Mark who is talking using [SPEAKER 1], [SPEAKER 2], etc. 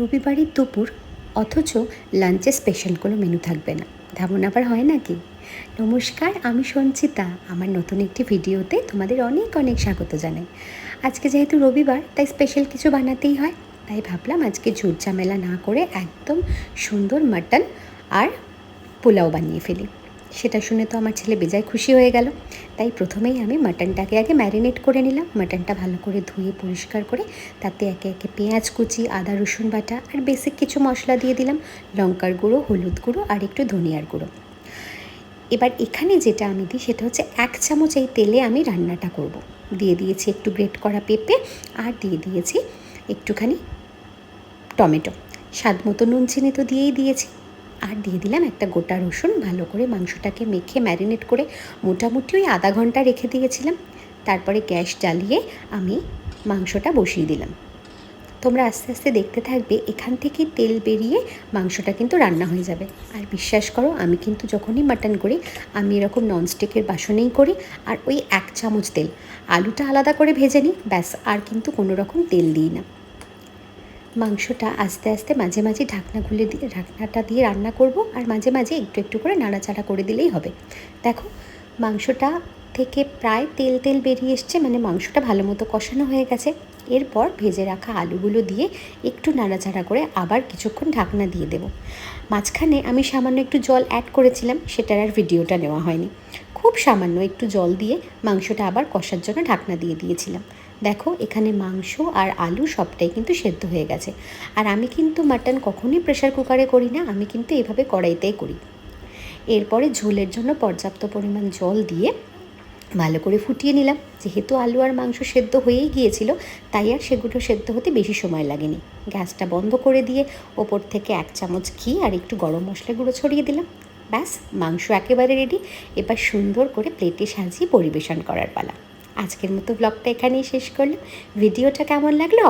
[SPEAKER 1] রবিবারের দুপুর অথচ লাঞ্চে স্পেশাল কোনো মেনু থাকবে না, তেমন আবার হয় নাকি? নমস্কার, আমি সঞ্চিতা। আমার নতুন একটি ভিডিওতে তোমাদের অনেক অনেক স্বাগত জানাই। আজকে যেহেতু রবিবার, তাই স্পেশাল কিছু বানাতেই হয়। তাই ভাবলাম আজকে ঝুট ঝামেলা না করে একদম সুন্দর মাটন আর পোলাও বানিয়ে ফেলি। সেটা শুনে তো আমার ছেলে বেজায় খুশি হয়ে গেল। তাই প্রথমেই আমি মাটনটাকে আগে ম্যারিনেট করে নিলাম। মাটনটা ভালো করে ধুয়ে পরিষ্কার করে তাতে একে একে পেঁয়াজ কুচি, আদা রসুন বাটা আর বেসিক কিছু মশলা দিয়ে দিলাম। লঙ্কার গুঁড়ো, হলুদ গুঁড়ো আর একটু ধনিয়ার গুঁড়ো। এবার এখানে যেটা আমি দিই সেটা হচ্ছে 1 চামচ এই তেলে আমি রান্নাটা করব। দিয়ে দিয়েছি একটু গ্রেট করা পেঁপে আর দিয়ে দিয়েছি একটুখানি টমেটো। স্বাদ মতো নুন চিনি তো দিয়েই দিয়েছি। আর দিয়ে দিলাম একটা গোটা রসুন। ভালো করে মাংসটাকে মেখে ম্যারিনেট করে মোটামুটি ওই আধা ঘন্টা রেখে দিয়েছিলাম। তারপরে গ্যাস জ্বালিয়ে আমি মাংসটা বসিয়ে দিলাম। তোমরা আস্তে আস্তে দেখতে থাকবে, এখান থেকে তেল বেরিয়ে মাংসটা কিন্তু রান্না হয়ে যাবে। আর বিশ্বাস করো, আমি কিন্তু যখনই মাটন করি আমি এরকম ননস্টিকের বাসনেই করি। আর ওই 1 চামচ তেল, আলুটা আলাদা করে ভেজে নিই, ব্যাস। আর কিন্তু কোনো রকম তেল দিই না। মাংসটা আস্তে আস্তে মাঝে মাঝে ঢাকনাটা দিয়ে রান্না করব, আর মাঝে মাঝে একটু একটু করে নাড়াচাড়া করে দিলেই হবে। দেখো, মাংসটা থেকে প্রায় তেল তেল বেরিয়ে এসছে, মানে মাংসটা ভালো মতো কষানো হয়ে গেছে। এরপর ভেজে রাখা আলুগুলো দিয়ে একটু নাড়াচাড়া করে আবার কিছুক্ষণ ঢাকনা দিয়ে দেব। মাঝখানে আমি সামান্য একটু জল অ্যাড করেছিলাম, সেটার আর ভিডিওটা নেওয়া হয়নি। খুব সামান্য একটু জল দিয়ে মাংসটা আবার কষার জন্য ঢাকনা দিয়ে দিয়েছিলাম। দেখো, এখানে মাংস আর আলু সবটাই কিন্তু সেদ্ধ হয়ে গেছে। আর আমি কিন্তু মাটন কখনোই প্রেশার কুকারে করি না, আমি কিন্তু এভাবে কড়াইতেই করি। এরপরে ঝোলের জন্য পর্যাপ্ত পরিমাণ জল দিয়ে ভালো করে ফুটিয়ে নিলাম। যেহেতু আলু আর মাংস সেদ্ধ হয়েই গিয়েছিল, তাই আর সেগুলো সেদ্ধ হতে বেশি সময় লাগেনি। গ্যাসটা বন্ধ করে দিয়ে ওপর থেকে 1 চামচ ঘি আর একটু গরম মশলা গুঁড়ো ছড়িয়ে দিলাম। ব্যাস, মাংস একেবারে রেডি। এবার সুন্দর করে প্লেটে সাজিয়ে পরিবেশন করার পালা। আজকের মতো ব্লগটা এখানেই শেষ করলাম। ভিডিওটা কেমন লাগলো